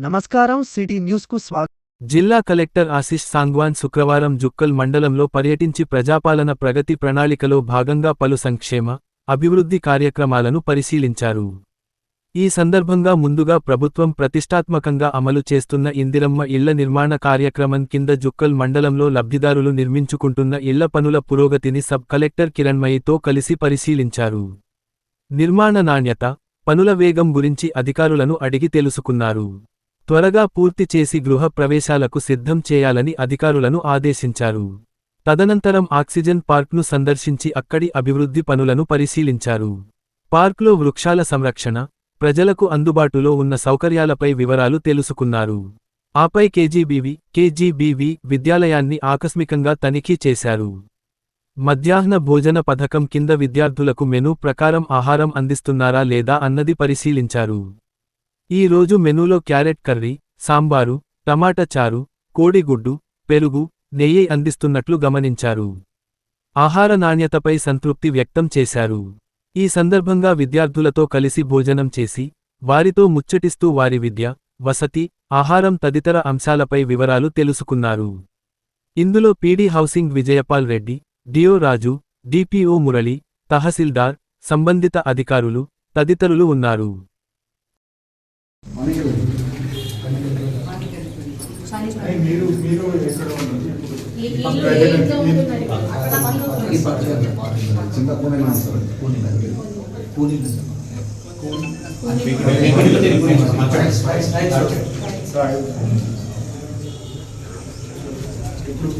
నమస్కారం city news కు స్వాగతం. జిల్లా కలెక్టర్ ఆశిష్ సాంగ్వాన్ శుక్రవారం జుక్కల్ మండలంలో పర్యటించి ప్రజాపాలన ప్రగతి ప్రణాళికలో భాగంగా పలు సంక్షేమ, అభివృద్ధి కార్యక్రమాలను పరిశీలించారు. ఈ సందర్భంగా ముందుగా ప్రభుత్వం ప్రతిష్టాత్మకంగా అమలు చేస్తున్న ఇందిరమ్మ ఇళ్ల నిర్మాణ కార్యక్రమం కింద జుక్కల్ మండలంలో లబ్ధిదారులు నిర్మించుకుంటున్న ఇళ్ల పనుల పురోగతిని సబ్ కలెక్టర్ కిరణ్మయితో కలిసి పరిశీలించారు. నిర్మాణ నాణ్యత, పనుల వేగం గురించి అధికారులను అడిగి తెలుసుకున్నారు. త్వరగా పూర్తి చేసి గృహ ప్రవేశాలకు సిద్ధం చేయాలని అధికారులను ఆదేశించారు. తదనంతరం ఆక్సిజన్ పార్క్ను సందర్శించి అక్కడి అభివృద్ధి పనులను పరిశీలించారు. పార్క్లో వృక్షాల సంరక్షణ, ప్రజలకు అందుబాటులో ఉన్న సౌకర్యాలపై వివరాలు తెలుసుకున్నారు. ఆపై కేజీబీవీ విద్యాలయాన్ని ఆకస్మికంగా తనిఖీ చేశారు. మధ్యాహ్న భోజన పథకం కింద విద్యార్థులకు మెనూ ప్రకారం ఆహారం అందిస్తున్నారా లేదా అన్నది పరిశీలించారు. ఈ రోజు మెనూలో క్యారెట్ కర్రీ, సాంబారు, టమాటా చారు, కోడిగుడ్డు, పెరుగు, నెయ్యి అందిస్తున్నట్లు గమనించారు. ఆహార నాణ్యతపై సంతృప్తి వ్యక్తం చేశారు. ఈ సందర్భంగా విద్యార్థులతో కలిసి భోజనం చేసి, వారితో ముచ్చటిస్తూ వారి విద్య, వసతి, ఆహారం తదితర అంశాలపై వివరాలు తెలుసుకున్నారు. ఇందులో PD housing Vijayapal Reddy, DO Raju, DPO Murali, tahsildar, సంబంధిత అధికారులు తదితరులు ఉన్నారు.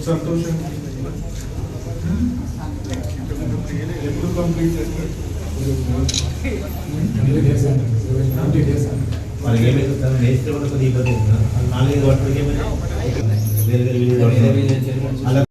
సంతోషం ఎప్పుడు కంప్లీట్ మనకి ఏమైతే నేస్తే కూడా కొద్దిగా ఇబ్బంది అవుతుంది. 4-5 వాటికి ఏమైనా వేరే అలా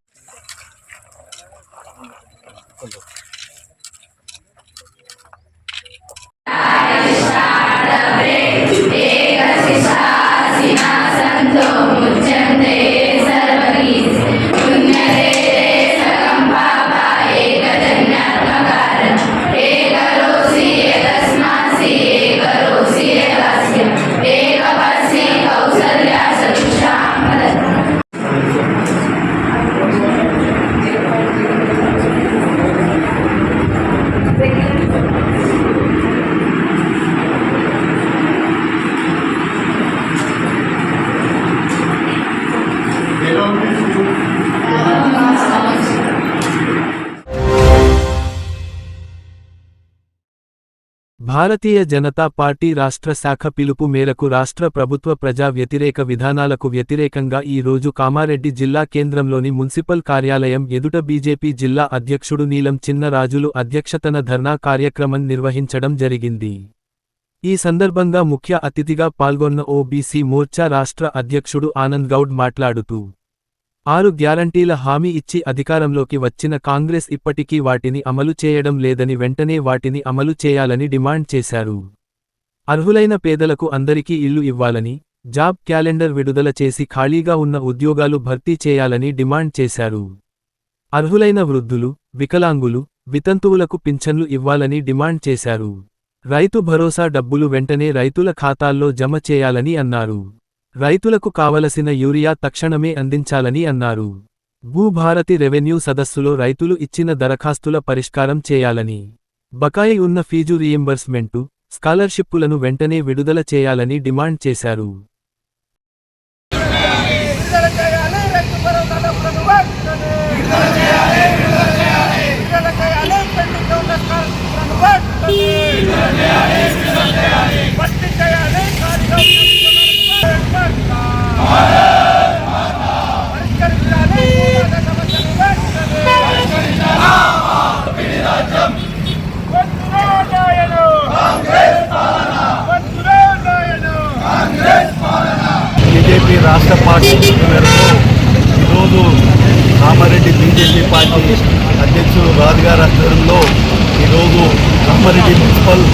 భారతీయ జనతా పార్టీ రాష్ట్ర శాఖ పిలుపు మేరకు రాష్ట్ర ప్రభుత్వ ప్రజా వ్యతిరేక విధానాలకు వ్యతిరేకంగా ఈ రోజు కామారెడ్డి జిల్లా కేంద్రంలోని మున్సిపల్ కార్యాలయం ఎదుట బీజేపీ జిల్లా అధ్యక్షుడు నీలం చిన్నరాజులు అధ్యక్షతన ధర్నా కార్యక్రమం నిర్వహించడం జరిగింది. ఈ సందర్భంగా ముఖ్య అతిథిగా పాల్గొన్న ఓబీసీ మోర్చా రాష్ట్ర అధ్యక్షుడు ఆనంద్ గౌడ్ మాట్లాడుతూ 6 గ్యారంటీల హామీ ఇచ్చి అధికారంలోకి వచ్చిన కాంగ్రెస్ ఇప్పటికీ వాటిని అమలు చేయడం లేదని వెంటనే వాటిని అమలు చేయాలని డిమాండ్ చేశారు. అర్హులైన పేదలకు అందరికీ ఇల్లు ఇవ్వాలని, జాబ్ క్యాలెండర్ విడుదల చేసి ఖాళీగా ఉన్న ఉద్యోగాలు భర్తీ చేయాలని డిమాండ్ చేశారు. అర్హులైన వృద్ధులు, వికలాంగులు, వితంతువులకు పింఛన్లు ఇవ్వాలని డిమాండ్ చేశారు. రైతు భరోసా డబ్బులు వెంటనే రైతుల ఖాతాల్లో జమ చేయాలని అన్నారు. రైతులకు కావలసిన యూరియా తక్షణమే అందించాలని అన్నారు. భూభారతి రెవెన్యూ సదస్సులో రైతులు ఇచ్చిన దరఖాస్తుల పరిష్కారం చేయాలని, బకాయి ఉన్న ఫీజు రీయింబర్స్మెంటు, స్కాలర్షిప్పులను వెంటనే విడుదల చేయాలని డిమాండ్ చేశారు. బీజేపీ రాష్ట్ర పార్టీ మేరకు ఈరోజు కామారెడ్డి బీజేపీ పార్టీ అధ్యక్షుడు రాజు గారి ఆధ్వర్యంలో ఈరోజు కామారెడ్డి మున్సిపల్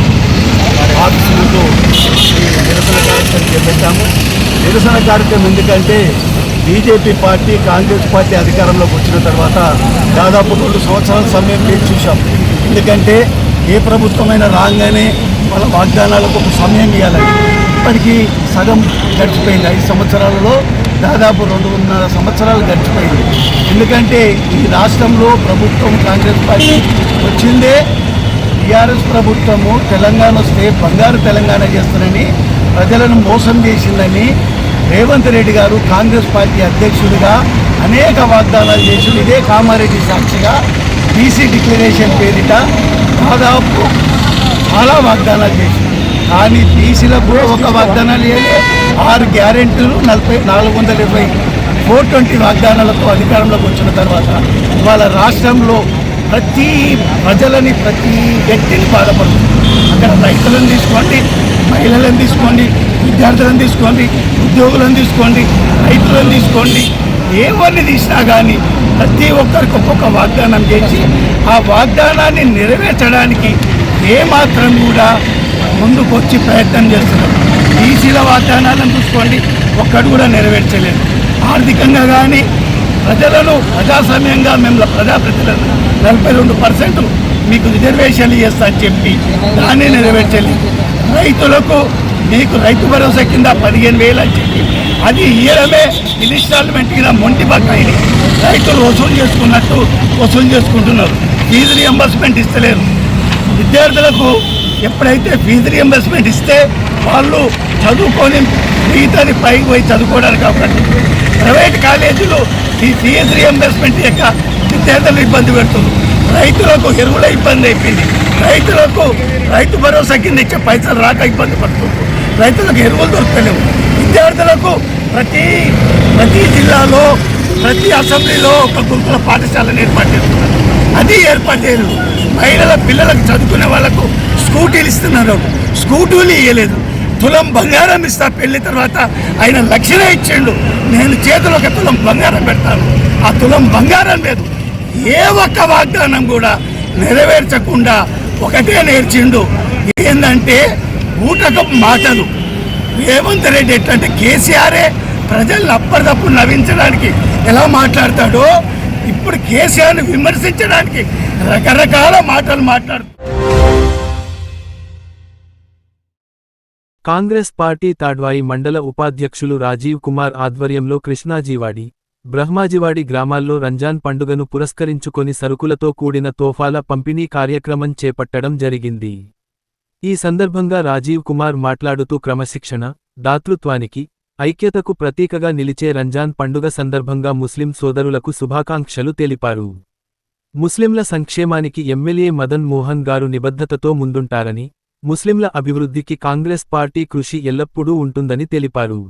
ఆఫీస్ ముందు నిరసన కార్యక్రమం చేపట్టాము. నిరసన కార్యక్రమం ఎందుకంటే బీజేపీ పార్టీ కాంగ్రెస్ పార్టీ అధికారంలోకి వచ్చిన తర్వాత దాదాపు 2 సంవత్సరాల సమయం మేము చూసాం. ఎందుకంటే ఏ ప్రభుత్వమైనా రాగానే వాళ్ళ వాగ్దానాలకు ఒక సమయం ఇవ్వాలని ఇప్పటికీ సగం గడిచిపోయింది. 5 సంవత్సరాలలో దాదాపు 2.5 సంవత్సరాలు గడిచిపోయింది. ఎందుకంటే ఈ రాష్ట్రంలో ప్రభుత్వం కాంగ్రెస్ పార్టీ వచ్చిందే టీఆర్ఎస్ ప్రభుత్వము తెలంగాణ వస్తే బంగారు తెలంగాణ చేస్తానని ప్రజలను మోసం చేసిందని రేవంత్ రెడ్డి గారు కాంగ్రెస్ పార్టీ అధ్యక్షుడిగా అనేక వాగ్దానాలు చేసి ఇదే కామారెడ్డి సాక్షిగా బీసీ డిక్లరేషన్ పేరిట దాదాపు చాలా వాగ్దానాలు చేసింది. కానీ బీసీలకు కూడా ఒక వాగ్దానాలు వేయలే. 6 గ్యారెంటీలు 420 420 వాగ్దానాలతో అధికారంలోకి వచ్చిన తర్వాత ఇవాళ రాష్ట్రంలో ప్రతి ప్రజలని ప్రతి వ్యక్తిని బాధపడుతుంది. అక్కడ రైతులను తీసుకోండి, మహిళలను తీసుకోండి, విద్యార్థులను తీసుకోండి, ఉద్యోగులను తీసుకోండి, రైతులను తీసుకోండి, ఎవరిని తీసినా కానీ ప్రతి ఒక్కరికి ఒక్కొక్క వాగ్దానం చేసి ఆ వాగ్దానాన్ని నెరవేర్చడానికి ఏమాత్రం కూడా ముందుకొచ్చి ప్రయత్నం చేస్తున్నారు. బీసీల వాగ్దానాలను చూసుకోండి, ఒక్కడు కూడా నెరవేర్చలేదు. ఆర్థికంగా కానీ ప్రజలను ప్రజాస్వామ్యంగా మేము ప్రజాప్రతినిధులను 42% మీకు రిజర్వేషన్లు చేస్తా అని చెప్పి దాన్ని నెరవేర్చలేదు. రైతులకు మీకు రైతు భరోసా కింద 15,000 అని చెప్పి అది ఇయ్యడమే ఇన్స్టాల్మెంట్ కింద మొంటి బకాయిని రైతులు వసూలు చేసుకుంటున్నారు. ఫీజు రియంబర్స్మెంట్ ఇస్తలేరు. విద్యార్థులకు ఎప్పుడైతే ఫీజు రియంబర్స్మెంట్ ఇస్తే వాళ్ళు చదువుకొని మిగతాది పైకి పోయి చదువుకోవడానికి అవకాశం. ప్రైవేట్ కాలేజీలు ఈ ఫీజు రియంబర్స్మెంట్ యొక్క విద్యార్థులు ఇబ్బంది పెడుతున్నారు. రైతులకు ఎరువుల ఇబ్బంది అయిపోయింది. రైతులకు రైతు భరోసా కింద ఇచ్చే పైసలు రాక ఇబ్బంది పడుతున్నారు. రైతులకు ఎరువులు దొరకలేవు. విద్యార్థులకు ప్రతి జిల్లాలో ప్రతి అసెంబ్లీలో ఒక గురుకుల పాఠశాలను ఏర్పాటు చేస్తున్నారు. అది ఏర్పాటు చేయలేదు. మహిళల పిల్లలకు చదువుకునే వాళ్ళకు స్కూటీలు ఇస్తున్నారు. స్కూటీలు ఇవ్వలేదు. తులం బంగారం ఇస్తా పెళ్లి తర్వాత ఆయన 1,00,000 ఇచ్చిండు. నేను చేతిలో ఒక తులం బంగారం పెడతాను. ఆ తులం బంగారం లేదు. ఏ ఒక్క వాగ్దానం కూడా నెరవేర్చకుండా ఒకటే నేర్చిండు. ఏంటంటే ఊటకపు మాటలు. రేవంత్ రెడ్డి ఎట్లంటే కేసీఆరే ప్రజలను అప్పటికప్పుడు నవ్వించడానికి ఎలా మాట్లాడతాడో ఇప్పుడు కేసీఆర్ని విమర్శించడానికి రకరకాల మాటలు మాట్లాడుతాడు. కాంగ్రెస్ పార్టీ తాడ్వాయి మండల ఉపాధ్యక్షులు రాజీవ్ కుమార్ ఆధ్వర్యంలో కృష్ణాజీవాడి, బ్రహ్మాజీవాడి గ్రామాల్లో రంజాన్ పండుగను పురస్కరించుకొని సరుకులతో కూడిన తోఫాల పంపిణీ కార్యక్రమం చేపట్టడం జరిగింది. ఈ సందర్భంగా రాజీవ్ కుమార్ మాట్లాడుతూ క్రమశిక్షణ, దాతృత్వానికి, ఐక్యతకు ప్రతీకగా నిలిచే రంజాన్ పండుగ సందర్భంగా ముస్లిం సోదరులకు శుభాకాంక్షలు తెలిపారు. ముస్లింల సంక్షేమానికి ఎమ్మెల్యే మదన్ మోహన్ గారు నిబద్ధతతో ముందుంటారని, ముస్లింల అభివృద్ధికి కాంగ్రెస్ పార్టీ కృషి ఎల్లప్పుడూ ఉంటుందని తెలిపారు.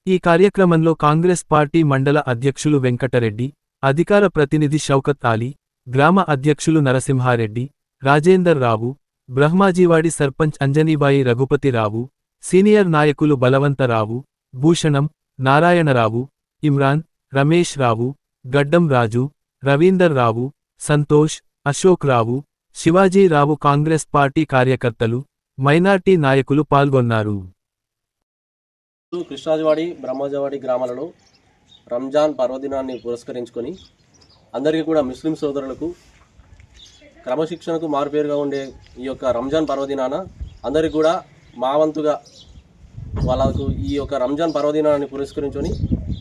ఈ కార్యక్రమంలో కాంగ్రెస్ పార్టీ మండల అధ్యక్షులు వెంకటరెడ్డి, అధికార ప్రతినిధి షౌకత్ ఆలీ, గ్రామ అధ్యక్షులు నరసింహారెడ్డి, రాజేందర్ రావు, బ్రహ్మాజీవాడి సర్పంచ్ అంజనీబాయి రఘుపతిరావు, సీనియర్ నాయకులు బలవంతరావు, భూషణం, నారాయణరావు, ఇమ్రాన్, రమేష్ రావు, గడ్డం రాజు, రవీందర్ రావు, సంతోష్, అశోక్ రావు, శివాజీరావు కాంగ్రెస్ పార్టీ కార్యకర్తలు, మైనార్టీ నాయకులు పాల్గొన్నారు. కృష్ణాజీవాడి, బ్రహ్మాజీవాడి గ్రామాలలో రంజాన్ పర్వదినాన్ని పురస్కరించుకొని అందరికీ కూడా ముస్లిం సోదరులకు క్రమశిక్షణకు మారుపేరుగా ఉండే ఈ యొక్క రంజాన్ పర్వదినాన అందరికీ కూడా మా వంతుగా వాళ్ళకు ఈ యొక్క రంజాన్ పర్వదినాన్ని పురస్కరించుకొని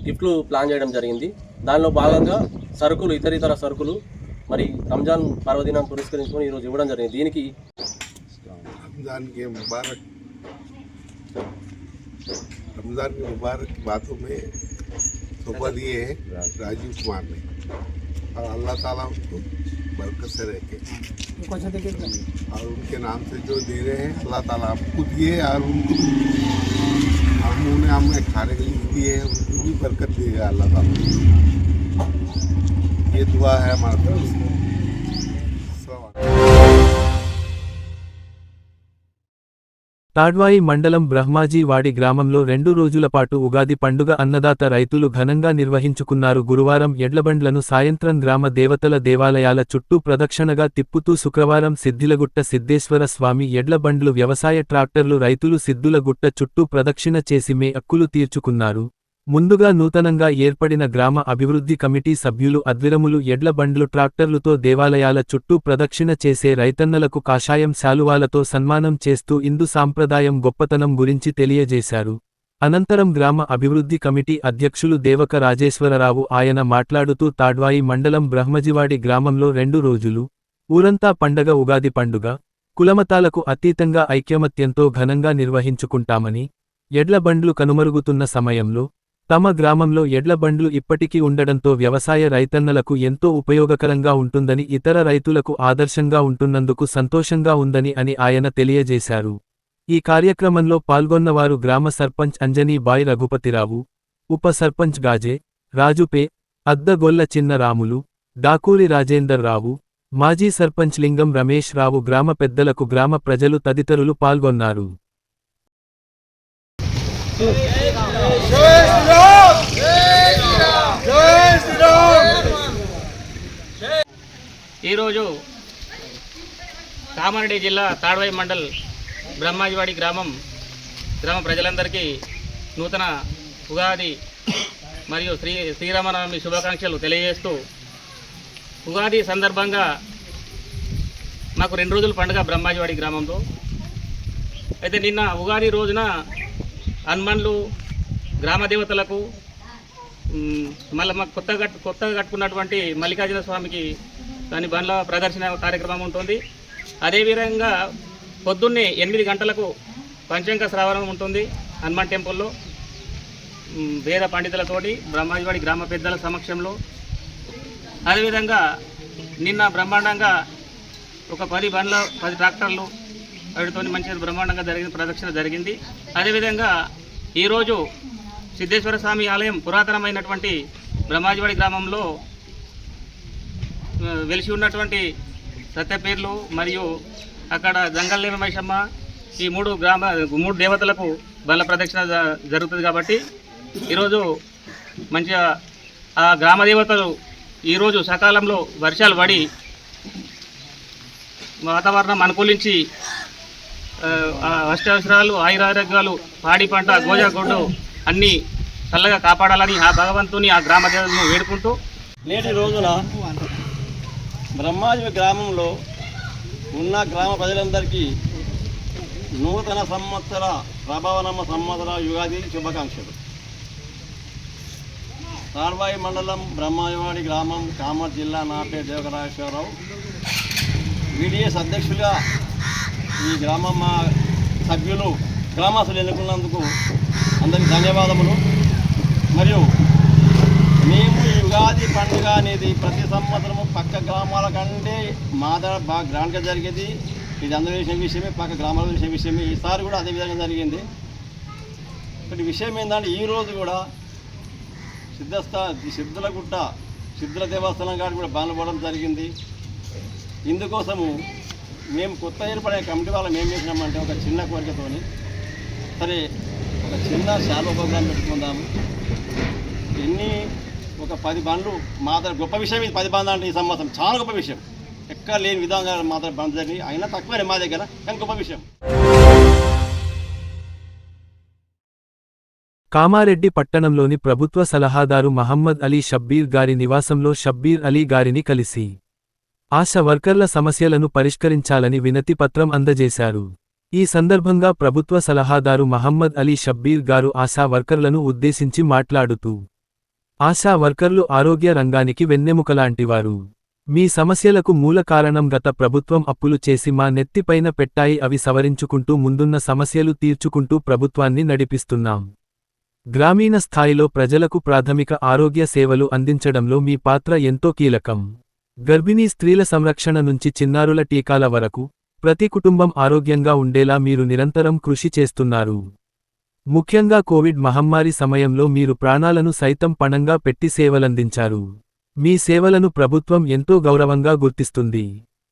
గిఫ్ట్లు ప్లాన్ చేయడం జరిగింది. దానిలో భాగంగా సరుకులు, ఇతర సరుకులు మరి రంజాన్ పర్వదినాన్ని పురస్కరించుకొని ఈరోజు ఇవ్వడం జరిగింది. దీనికి रमज़ान के मुबारक बातों में तोहफा दिए हैं राजीव कुमार ने, और अल्लाह ताला उनको बरकत से रखे और उनके नाम से जो दे रहे हैं अल्लाह ताला आपको दिए और उनको उन्होंने हमें खाने के लिए दिए हैं, उनको भी बरकत देगा अल्लाह ताला। ये दुआ है हमारा। తాడ్వాయి మండలం బ్రహ్మాజీవాడి గ్రామంలో 2 రోజుల పాటు ఉగాది పండుగ అన్నదాత రైతులు ఘనంగా నిర్వహించుకున్నారు. గురువారం ఎడ్లబండ్లను సాయంత్రం గ్రామ దేవతల దేవాలయాల చుట్టూ ప్రదక్షిణగా తిప్పుతూ శుక్రవారం సిద్దిలగుట్ట సిద్ధేశ్వర స్వామి ఎడ్లబండ్లు వ్యవసాయ ట్రాక్టర్లు రైతులు సిద్దులగుట్ట చుట్టూ ప్రదక్షిణ చేసి మే అక్కులు తీర్చుకున్నారు. ముందుగా నూతనంగా ఏర్పడిన గ్రామ అభివృద్ధి కమిటీ సభ్యులు అద్విరములు ఎడ్ల బండ్లు ట్రాక్టర్లుతో దేవాలయాల చుట్టూ ప్రదక్షిణ చేసే రైతన్నలకు కాషాయం శాలువాలతో సన్మానం చేస్తూ హిందూ సాంప్రదాయం గొప్పతనం గురించి తెలియజేశారు. అనంతరం గ్రామ అభివృద్ధి కమిటీ అధ్యక్షులు దేవక రాజేశ్వరరావు ఆయన మాట్లాడుతూ తాడ్వాయి మండలం బ్రహ్మజివాడి గ్రామంలో 2 రోజులు ఊరంతా పండగ ఉగాది పండుగ కులమతాలకు అతీతంగా ఐక్యమత్యంతో ఘనంగా నిర్వహించుకుంటామని, ఎడ్ల బండ్లు కనుమరుగుతున్న సమయంలో తమ గ్రామంలో ఎడ్ల బండ్లు ఇప్పటికీ ఉండడంతో వ్యవసాయ రైతన్నలకు ఎంతో ఉపయోగకరంగా ఉంటుందని, ఇతర రైతులకు ఆదర్శంగా ఉంటున్నందుకు సంతోషంగా ఉందని అని ఆయన తెలియజేశారు. ఈ కార్యక్రమంలో పాల్గొన్నవారు గ్రామ సర్పంచ్ అంజనీ బాయ్ రఘుపతిరావు, ఉప సర్పంచ్ గాజే రాజుపే, అద్దగొల్ల చిన్న రాములు, డాకూరి రాజేందర్ రావు, మాజీ సర్పంచ్ లింగం రమేష్ రావు, గ్రామ పెద్దలకు గ్రామ ప్రజలు తదితరులు పాల్గొన్నారు. ఈరోజు కామారెడ్డి జిల్లా తాడ్వాయి మండల్ బ్రహ్మాజివాడి గ్రామ ప్రజలందరికీ నూతన ఉగాది మరియు శ్రీరామనవమి శుభాకాంక్షలు తెలియజేస్తూ, ఉగాది సందర్భంగా మాకు 2 రోజుల పండుగ బ్రహ్మాజివాడి గ్రామంలో. అయితే నిన్న ఉగాది రోజున హనుమాన్లు గ్రామ దేవతలకు మళ్ళీ మాకు కొత్తగా కట్టుకున్నటువంటి మల్లికార్జున స్వామికి దాని బండ్ల ప్రదర్శన కార్యక్రమం ఉంటుంది. అదేవిధంగా పొద్దున్నే 8 గంటలకు పంచాంగ శ్రావణం ఉంటుంది హనుమాన్ టెంపుల్లో వేద పండితులతోటి బ్రహ్మాజివాడి గ్రామ పెద్దల సమక్షంలో. అదేవిధంగా నిన్న బ్రహ్మాండంగా ఒక 10 ట్రాక్టర్లు వాటితో మంచిగా బ్రహ్మాండంగా ప్రదక్షిణ జరిగింది. అదేవిధంగా ఈరోజు సిద్ధేశ్వర స్వామి ఆలయం పురాతనమైనటువంటి బ్రహ్మాజివాడి గ్రామంలో వెలిసి ఉన్నటువంటి సత్యపేర్లు మరియు అక్కడ జంగల్లేమ మైషమ్మ ఈ 3 దేవతలకు బల ప్రదక్షిణ జరుగుతుంది. కాబట్టి ఈరోజు మంచిగా ఆ గ్రామ దేవతలు ఈరోజు సకాలంలో వర్షాలు పడి వాతావరణం అనుకూలించి అష్టావసరాలు ఆయురారోగ్యాలు పాడి పంట గోజాగొడ్డు అన్నీ చల్లగా కాపాడాలని ఆ భగవంతుని ఆ గ్రామ దేవతలను వేడుకుంటూ, నేటి రోజున బ్రహ్మాజీ గ్రామంలో ఉన్న గ్రామ ప్రజలందరికీ నూతన సంవత్సర ప్రభావనమ్మ సంవత్సర యుగాది శుభాకాంక్షలు. తాడ్వాయి మండలం బ్రహ్మాజివాడి గ్రామం కామారెడ్డి జిల్లా. నా పేరు దేవకరాజేశ్వరరావు. వీడిఎస్ అధ్యక్షులుగా ఈ గ్రామం మా సభ్యులు గ్రామస్తులు ఎన్నుకున్నందుకు అందరికీ ధన్యవాదములు. మరియు మేము ఈ ఉగాది పండుగ అనేది ప్రతి సంవత్సరము పక్క గ్రామాల కంటే మా దగ్గర బాగా గ్రాండ్గా జరిగేది. ఇది అందరూ చేసిన విషయమే, పక్క గ్రామాల చేసిన విషయమే. ఈసారి కూడా అదే విధంగా జరిగింది. ఒకటి విషయం ఏంటంటే ఈరోజు కూడా సిద్ధులగుట్ట సిద్ధుల దేవస్థానం కాడ కూడా బాణపడడం జరిగింది. ఇందుకోసము మేము కొత్త ఏర్పడే కమిటీ వాళ్ళం ఏం చేసినామంటే ఒక చిన్న కోరికతోని సరే ఒక చిన్న శాలువ ప్రోగ్రాం పెట్టుకుందాము. ఒక 10 బండ్లు మాత్రం గొప్ప విషయం. ఇది 10 బండ్లు అంటే ఈ సంవత్సరం చాలా గొప్ప విషయం. ఎక్కడ లేని విధంగా మాత్రం బంద్ జరిగి అయినా తక్కువనే మా దగ్గర, కానీ గొప్ప విషయం. కామారెడ్డి పట్టణంలోని ప్రభుత్వ సలహాదారు మహమ్మద్ అలీ షబ్బీర్ గారి నివాసంలో షబ్బీర్ అలీ గారిని కలిసి ఆశా వర్కర్ల సమస్యలను పరిష్కరించాలని వినతి పత్రం అందజేశారు. ఈ సందర్భంగా ప్రభుత్వ సలహాదారు మహమ్మద్ అలీ షబ్బీర్ గారు ఆశా వర్కర్లను ఉద్దేశించి మాట్లాడుతూ, ఆశా వర్కర్లు ఆరోగ్య రంగానికి వెన్నెముకలాంటివారు. మీ సమస్యలకు మూల కారణం గత ప్రభుత్వం అప్పులు చేసి మా నెత్తిపైన పెట్టాయి. అవి సవరించుకుంటూ ముందున్న సమస్యలు తీర్చుకుంటూ ప్రభుత్వాన్ని నడిపిస్తున్నాం. గ్రామీణ స్థాయిలో ప్రజలకు ప్రాథమిక ఆరోగ్య సేవలు అందించడంలో మీ పాత్ర ఎంతో కీలకం. గర్భిణీ స్త్రీల సంరక్షణ నుంచి చిన్నారుల టీకాల వరకు ప్రతి కుటుంబం ఆరోగ్యంగా ఉండేలా మీరు నిరంతరం కృషి చేస్తున్నారు. ముఖ్యంగా కోవిడ్ మహమ్మారి సమయంలో మీరు ప్రాణాలను సైతం పణంగా పెట్టి సేవలందించారు. మీ సేవలను ప్రభుత్వం ఎంతో గౌరవంగా గుర్తిస్తుంది.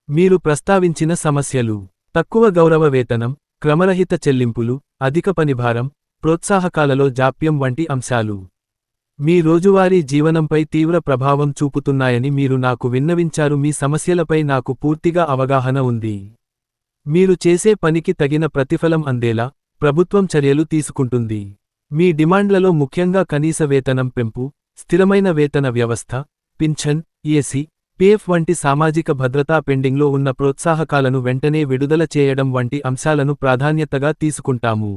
మీరు ప్రస్తావించిన సమస్యలు తక్కువ గౌరవ వేతనం, క్రమరహిత చెల్లింపులు, అధిక పనిభారం, ప్రోత్సాహకాలలో జాప్యం వంటి అంశాలు మీ రోజువారీ జీవనంపై తీవ్ర ప్రభావం చూపుతున్నాయని మీరు నాకు విన్నవించారు. మీ సమస్యలపై నాకు పూర్తిగా అవగాహన ఉంది. మీరు చేసే పనికి తగిన ప్రతిఫలం అందేలా ప్రభుత్వం చర్యలు తీసుకుంటుంది. మీ డిమాండ్లలో ముఖ్యంగా కనీస వేతనం పెంపు, స్థిరమైన వేతన వ్యవస్థ, పింఛన్, ఈఎస్సీ, పీఎఫ్ వంటి సామాజిక భద్రతా పెండింగ్లో ఉన్న ప్రోత్సాహకాలను వెంటనే విడుదల చేయడం వంటి అంశాలను ప్రాధాన్యతగా తీసుకుంటాము.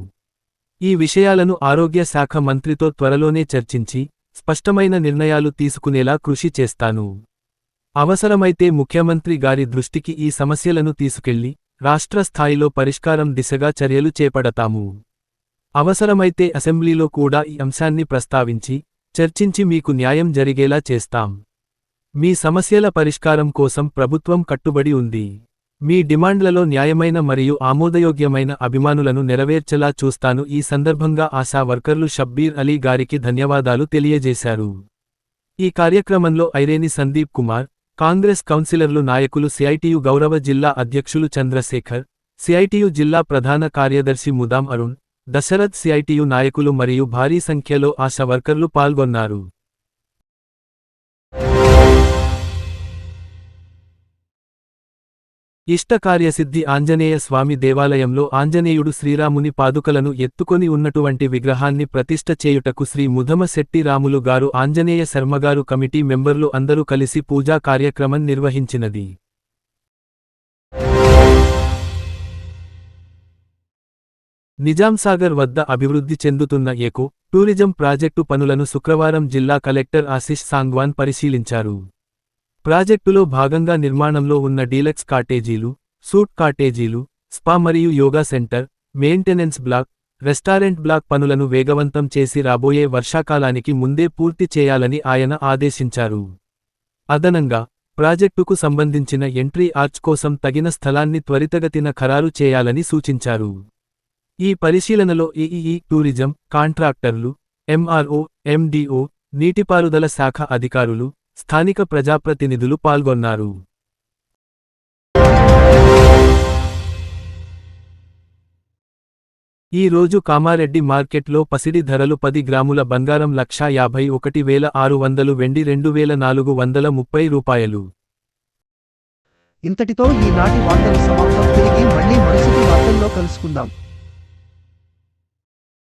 ఈ విషయాలను ఆరోగ్య శాఖ మంత్రితో త్వరలోనే చర్చించి, స్పష్టమైన నిర్ణయాలు తీసుకునేలా కృషి చేస్తాను. అవసరమైతే ముఖ్యమంత్రి గారి దృష్టికి ఈ సమస్యలను తీసుకెళ్లి, రాష్ట్ర స్థాయిలో పరిష్కారం దిశగా చర్యలు చేపడతాము. అవసరమైతే అసెంబ్లీలో కూడా ఈ అంశాన్ని ప్రస్తావించి, చర్చించి మీకు న్యాయం జరిగేలా చేస్తాం. మీ సమస్యల పరిష్కారం కోసం ప్రభుత్వం కట్టుబడి ఉంది. మీ డిమాండ్లలో న్యాయమైన మరియు ఆమోదయోగ్యమైన అభిమానులను నెరవేర్చేలా చూస్తాను. ఈ సందర్భంగా ఆశా వర్కర్లు షబ్బీర్ అలీ గారికి ధన్యవాదాలు తెలియజేశారు. ఈ కార్యక్రమంలో ఐరేని సందీప్ కుమార్, కాంగ్రెస్ కౌన్సిలర్లు నాయకులు, సిఐటియు గౌరవ జిల్లా అధ్యక్షులు చంద్రశేఖర్, సిఐటియు జిల్లా ప్రధాన కార్యదర్శి ముదాం అరుణ్, దశరథ్, సిఐటియు నాయకులు మరియు భారీ సంఖ్యలో ఆశా వర్కర్లు పాల్గొన్నారు. ఇష్టకార్యసిద్ధి ఆంజనేయ స్వామి దేవాలయంలో ఆంజనేయుడు శ్రీరాముని పాదుకలను ఎత్తుకొని ఉన్నటువంటి విగ్రహాన్ని ప్రతిష్ఠ చేయుటకు శ్రీ ముధమశెట్టి రాములు గారు, ఆంజనేయ శర్మగారు కమిటీ మెంబర్లు అందరూ కలిసి పూజా కార్యక్రమం నిర్వహించినది. నిజాంసాగర్ వద్ద అభివృద్ధి చెందుతున్న ఎకో టూరిజం ప్రాజెక్టు పనులను శుక్రవారం జిల్లా కలెక్టర్ ఆశిష్ సాంగ్వాన్ పరిశీలించారు. ప్రాజెక్టులో భాగంగా నిర్మాణంలో ఉన్న డీలక్స్ కాటేజీలు, సూట్ కాటేజీలు, స్పా మరియు yoga centre, maintenance block, restaurant block పనులను వేగవంతం చేసి రాబోయే వర్షాకాలానికి ముందే పూర్తి చేయాలని ఆయన ఆదేశించారు. అదనంగా, ప్రాజెక్టుకు సంబంధించిన ఎంట్రీ ఆర్చ్ కోసం తగిన స్థలాన్ని త్వరితగతిన ఖరారు చేయాలని సూచించారు. ఈ పరిశీలనలో ఈఈఈ, టూరిజం కాంట్రాక్టర్లు, ఎంఆర్ఓ, ఎండిఓ, నీటిపారుదల శాఖ అధికారులు, స్థానిక ప్రజాప్రతినిధులు పాల్గొన్నారు. ఈ రోజు కామారెడ్డి మార్కెట్లో పసిడి ధరలు 10 గ్రాముల బంగారం 1,51,600, వెండి 2,430 రూపాయలు. ఇంతటితో ఈనాటి వార్తలు సమాప్తం. తిరిగి మళ్ళీ మరుసటి వార్తల్లో కలుసుకుందాం.